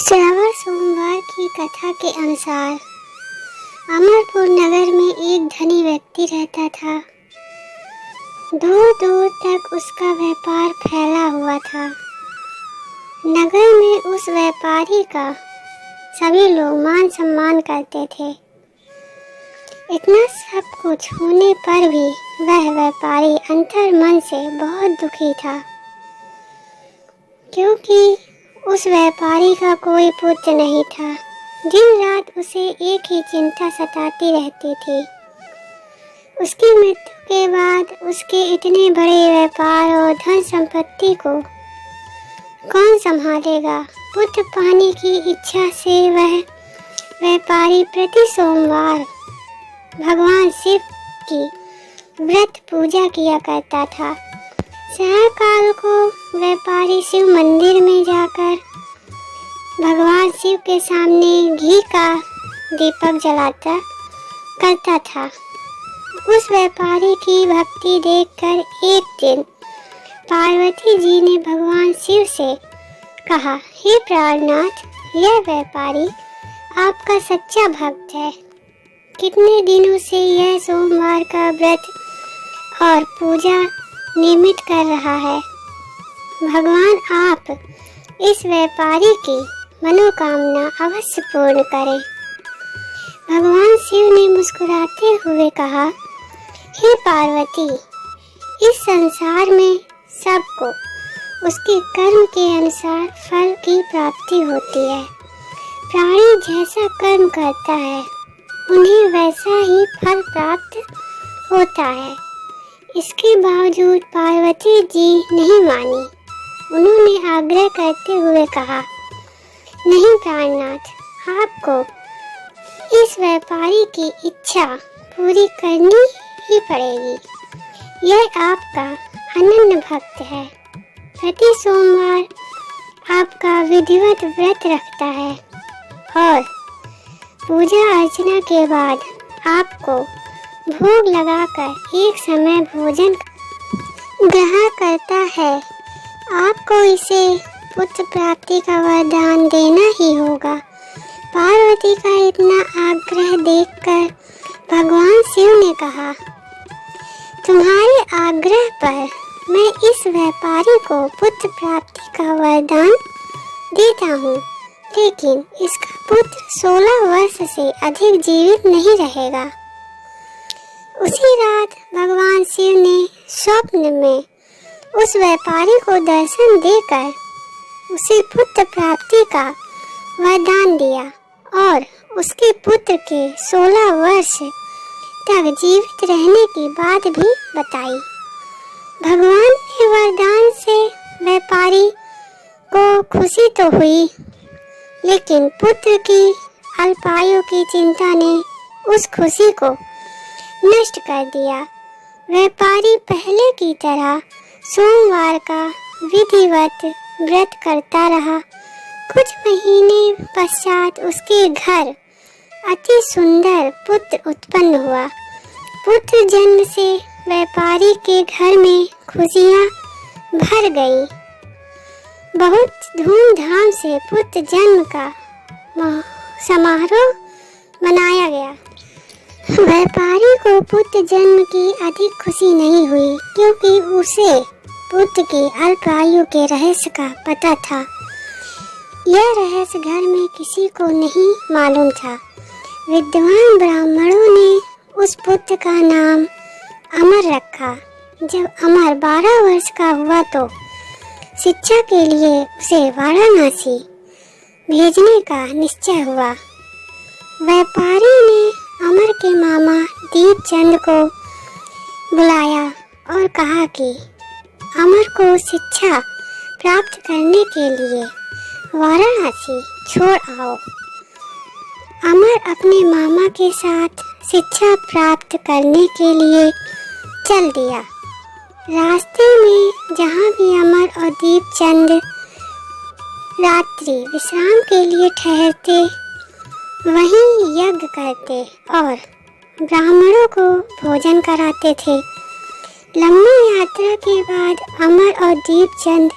श्रावण सोमवार की कथा के अनुसार अमरपुर नगर में एक धनी व्यक्ति रहता था। दूर दूर तक उसका व्यापार फैला हुआ था। नगर में उस व्यापारी का सभी लोग मान सम्मान करते थे। इतना सब कुछ होने पर भी वह व्यापारी अंतर मन से बहुत दुखी था, क्योंकि उस व्यापारी का कोई पुत्र नहीं था। दिन रात उसे एक ही चिंता सताती रहती थी। उसकी मृत्यु के बाद उसके इतने बड़े व्यापार और धन संपत्ति को कौन संभालेगा। पुत्र पाने की इच्छा से वह व्यापारी प्रति सोमवार भगवान शिव की व्रत पूजा किया करता था। सायंकाल को व्यापारी शिव मंदिर में जाकर भगवान शिव के सामने घी का दीपक जलाता करता था। उस व्यापारी की भक्ति देखकर एक दिन पार्वती जी ने भगवान शिव से कहा, हे प्राणनाथ, यह व्यापारी आपका सच्चा भक्त है। कितने दिनों से यह सोमवार का व्रत और पूजा नियमित कर रहा है। भगवान आप इस व्यापारी की मनोकामना अवश्य पूर्ण करें। भगवान शिव ने मुस्कुराते हुए कहा, हे पार्वती, इस संसार में सबको उसके कर्म के अनुसार फल की प्राप्ति होती है। प्राणी जैसा कर्म करता है उन्हें वैसा ही फल प्राप्त होता है। इसके बावजूद पार्वती जी नहीं मानी। उन्होंने आग्रह करते हुए कहा, नहीं प्राणनाथ, आपको इस व्यापारी की इच्छा पूरी करनी ही पड़ेगी। यह आपका अनन्य भक्त है। प्रति सोमवार आपका विधिवत व्रत रखता है और पूजा अर्चना के बाद आपको भोग लगाकर एक समय भोजन ग्रहण करता है। आपको इसे पुत्र प्राप्ति का वरदान देना ही होगा। पार्वती का इतना आग्रह देखकर भगवान शिव ने कहा, तुम्हारे आग्रह पर मैं इस व्यापारी को पुत्र प्राप्ति का वरदान देता हूँ, लेकिन इसका पुत्र 16 वर्ष से अधिक जीवित नहीं रहेगा। उसी रात भगवान शिव ने स्वप्न में उस व्यापारी को दर्शन देकर उसे पुत्र प्राप्ति का वरदान दिया और उसके पुत्र के 16 वर्ष तक जीवित रहने की बात भी बताई। भगवान के वरदान से व्यापारी को खुशी तो हुई, लेकिन पुत्र की अल्पायु की चिंता ने उस खुशी को नष्ट कर दिया। व्यापारी पहले की तरह सोमवार का विधिवत व्रत करता रहा। कुछ महीने पश्चात उसके घर अति सुंदर पुत्र उत्पन्न हुआ। पुत्र जन्म से व्यापारी के घर में खुशियां भर गई। बहुत धूमधाम से पुत्र जन्म का समारोह मनाया गया। व्यापारी को पुत्र जन्म की अधिक खुशी नहीं हुई, क्योंकि उसे पुत्र की अल्पायु के रहस्य का पता था। यह रहस्य घर में किसी को नहीं मालूम था। विद्वान ब्राह्मणों ने उस पुत्र का नाम अमर रखा। जब अमर 12 वर्ष का हुआ तो शिक्षा के लिए उसे वाराणसी भेजने का निश्चय हुआ। व्यापारी ने अमर के मामा दीपचंद को बुलाया और कहा कि अमर को शिक्षा प्राप्त करने के लिए वाराणसी छोड़ आओ। अमर अपने मामा के साथ शिक्षा प्राप्त करने के लिए चल दिया। रास्ते में जहाँ भी अमर और दीपचंद रात्रि विश्राम के लिए ठहरते, वहीं यज्ञ करते और ब्राह्मणों को भोजन कराते थे। लंबी यात्रा के बाद अमर और दीपचंद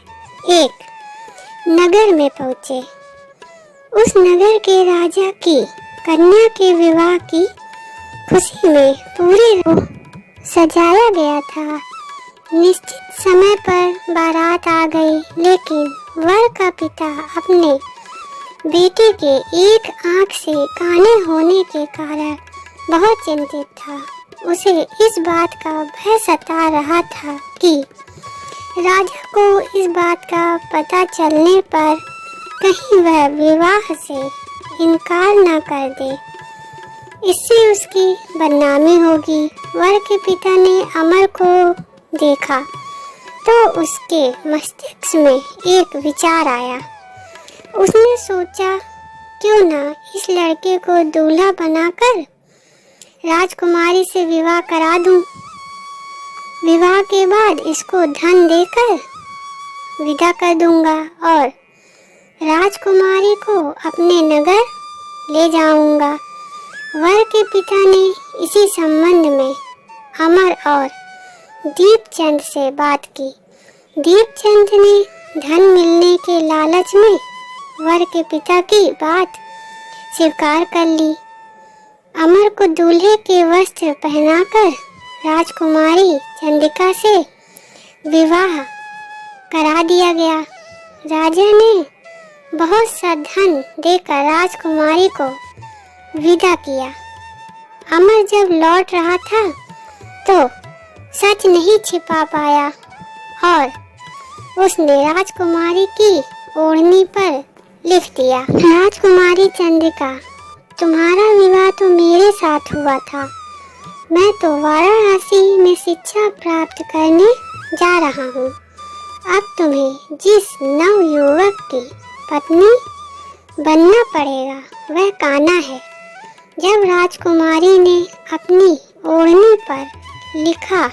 एक नगर में पहुँचे। उस नगर के राजा की कन्या के विवाह की खुशी में पूरे को सजाया गया था। निश्चित समय पर बारात आ गई, लेकिन वर का पिता अपने बेटे के एक आंख से काने होने के कारण बहुत चिंतित था। उसे इस बात का भय सता रहा था कि राजा को इस बात का पता चलने पर कहीं वह विवाह से इनकार न कर दे, इससे उसकी बदनामी होगी। वर के पिता ने अमर को देखा तो उसके मस्तिष्क में एक विचार आया। उसने सोचा, क्यों ना इस लड़के को दूल्हा बनाकर राजकुमारी से विवाह करा दूं। विवाह के बाद इसको धन देकर विदा कर दूंगा और राजकुमारी को अपने नगर ले जाऊंगा। वर के पिता ने इसी संबंध में अमर और दीपचंद से बात की। दीपचंद ने धन मिलने के लालच में वर के पिता की बात स्वीकार कर ली। अमर को दूल्हे के वस्त्र पहनाकर राजकुमारी चंद्रिका से विवाह करा दिया गया। राजा ने बहुत सा धन देकर राजकुमारी को विदा किया। अमर जब लौट रहा था तो सच नहीं छिपा पाया और उसने राजकुमारी की ओढ़नी पर लिख दिया, राजकुमारी चंद्रिका, तुम्हारा विवाह तो मेरे साथ हुआ था। मैं तो वाराणसी में शिक्षा प्राप्त करने जा रहा हूँ। अब तुम्हें जिस नवयुवक की पत्नी बनना पड़ेगा वह कान्हा है। जब राजकुमारी ने अपनी ओढ़नी पर लिखा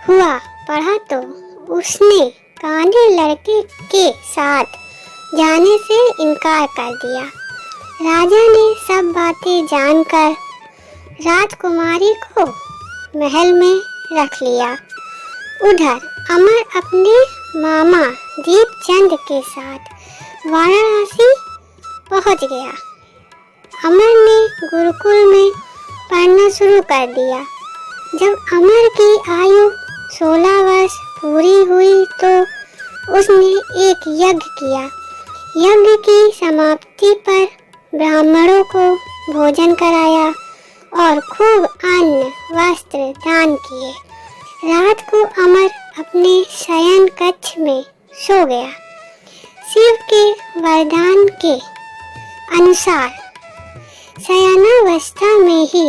हुआ पढ़ा तो उसने कान्हे लड़के के साथ जाने से इनकार कर दिया। राजा ने सब बातें जानकर राजकुमारी को महल में रख लिया। उधर अमर अपने मामा दीपचंद के साथ वाराणसी पहुंच गया। अमर ने गुरुकुल में पढ़ना शुरू कर दिया। जब अमर की आयु 16 वर्ष पूरी हुई तो उसने एक यज्ञ किया। यज्ञ की समाप्ति पर ब्राह्मणों को भोजन कराया और खूब अन्न वस्त्र दान किए। रात को अमर अपने शयन कक्ष में सो गया। शिव के वरदान के अनुसार शयनावस्था में ही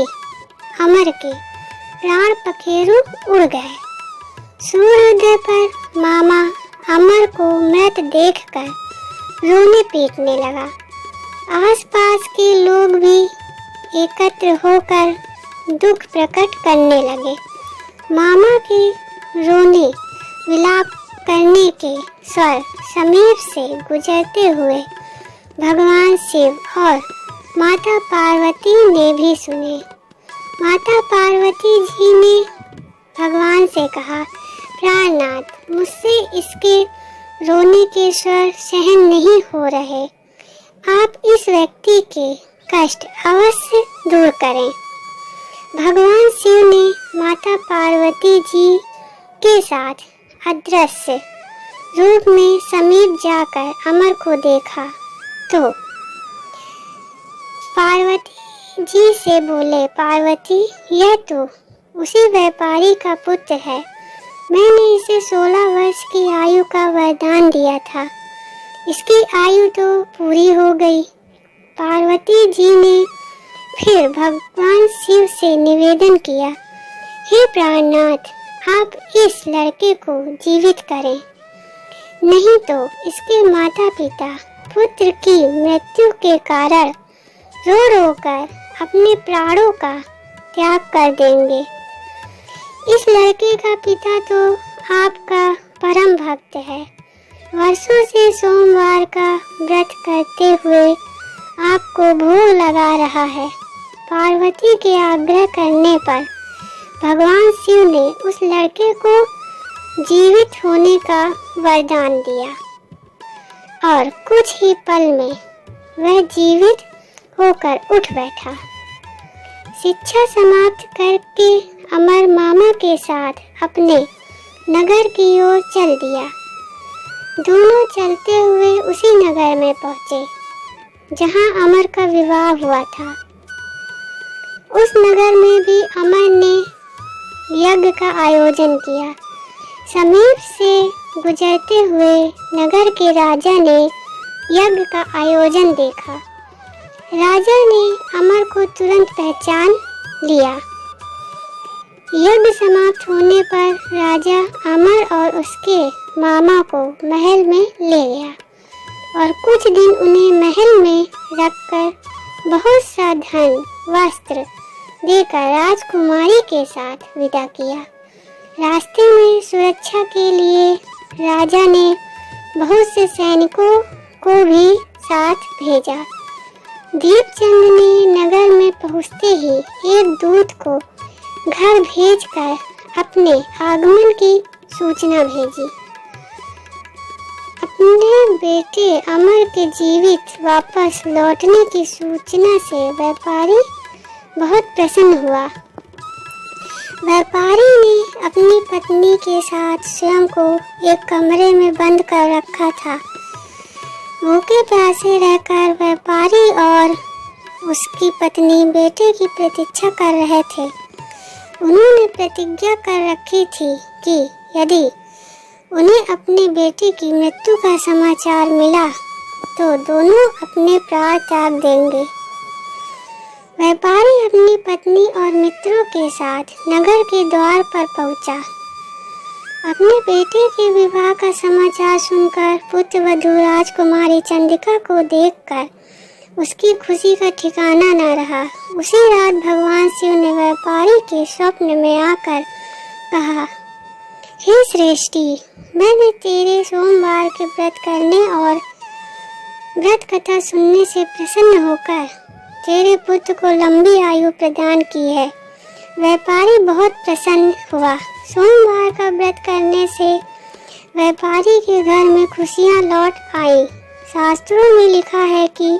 अमर के प्राण पखेरु उड़ गए। सूर्योदय पर मामा अमर को मृत देखकर रोने पीटने लगा। आसपास के लोग भी एकत्र होकर दुख प्रकट करने लगे। मामा के रोने विलाप करने के स्वर समीप से गुजरते हुए भगवान शिव और माता पार्वती ने भी सुने। माता पार्वती जी ने भगवान से कहा, प्राणनाथ, मुझसे इसके रोने के स्वर सहन नहीं हो रहे। आप इस व्यक्ति के कष्ट अवश्य दूर करें। भगवान शिव ने माता पार्वती जी के साथ अदृश्य रूप में समीप जाकर अमर को देखा तो पार्वती जी से बोले, पार्वती, यह तो उसी व्यापारी का पुत्र है। मैंने इसे 16 वर्ष की आयु का वरदान दिया था। इसकी आयु तो पूरी हो गई। पार्वती जी ने फिर भगवान शिव से निवेदन किया, हे प्राणनाथ, आप इस लड़के को जीवित करें, नहीं तो इसके माता पिता पुत्र की मृत्यु के कारण रो रो कर अपने प्राणों का त्याग कर देंगे। इस लड़के का पिता तो आपका परम भक्त है। वर्षों से सोमवार का व्रत करते हुए आपको भोग लगा रहा है। पार्वती के आग्रह करने पर भगवान शिव ने उस लड़के को जीवित होने का वरदान दिया और कुछ ही पल में वह जीवित होकर उठ बैठा। शिक्षा समाप्त करके अमर मामा के साथ अपने नगर की ओर चल दिया। दोनों चलते हुए उसी नगर में पहुंचे जहां अमर का विवाह हुआ था। उस नगर में भी अमर ने यज्ञ का आयोजन किया। समीप से गुजरते हुए नगर के राजा ने यज्ञ का आयोजन देखा। राजा ने अमर को तुरंत पहचान लिया। यज्ञ समाप्त होने पर राजा अमर और उसके मामा को महल में ले गया और कुछ दिन उन्हें महल में रखकर बहुत सा धन वस्त्र देकर राजकुमारी के साथ विदा किया। रास्ते में सुरक्षा के लिए राजा ने बहुत से सैनिकों को भी साथ भेजा। दीपचंद ने नगर में पहुंचते ही एक दूत को घर भेजकर अपने आगमन की सूचना भेजी। अपने बेटे अमर के जीवित वापस लौटने की सूचना से व्यापारी बहुत प्रसन्न हुआ। व्यापारी ने अपनी पत्नी के साथ स्वयं को एक कमरे में बंद कर रखा था। भूखे प्यासे रहकर व्यापारी और उसकी पत्नी बेटे की प्रतीक्षा कर रहे थे। उन्होंने प्रतिज्ञा कर रखी थी कि यदि उन्हें अपने बेटे की मृत्यु का समाचार मिला तो दोनों अपने प्राण त्याग देंगे। व्यापारी अपनी पत्नी और मित्रों के साथ नगर के द्वार पर पहुंचा। अपने बेटे के विवाह का समाचार सुनकर पुत्रवधू राजकुमारी चंद्रिका को देखकर उसकी खुशी का ठिकाना न रहा। उसी रात भगवान शिव ने व्यापारी के स्वप्न में आकर कहा, हे श्रेष्ठी, मैंने तेरे सोमवार के व्रत करने और व्रत कथा सुनने से प्रसन्न होकर तेरे पुत्र को लंबी आयु प्रदान की है। व्यापारी बहुत प्रसन्न हुआ। सोमवार का व्रत करने से व्यापारी के घर में खुशियां लौट आई। शास्त्रों में लिखा है कि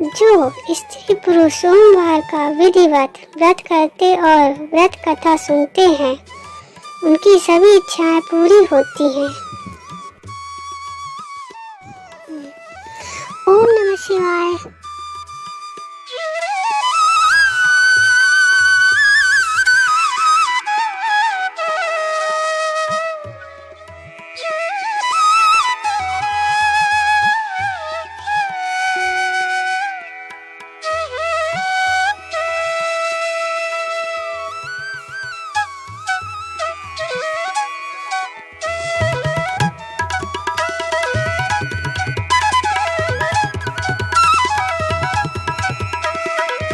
जो स्त्री पुरुष सोमवार का विधिवत व्रत करते और व्रत कथा सुनते हैं उनकी सभी इच्छाएं पूरी होती हैं। ओम नमः शिवाय।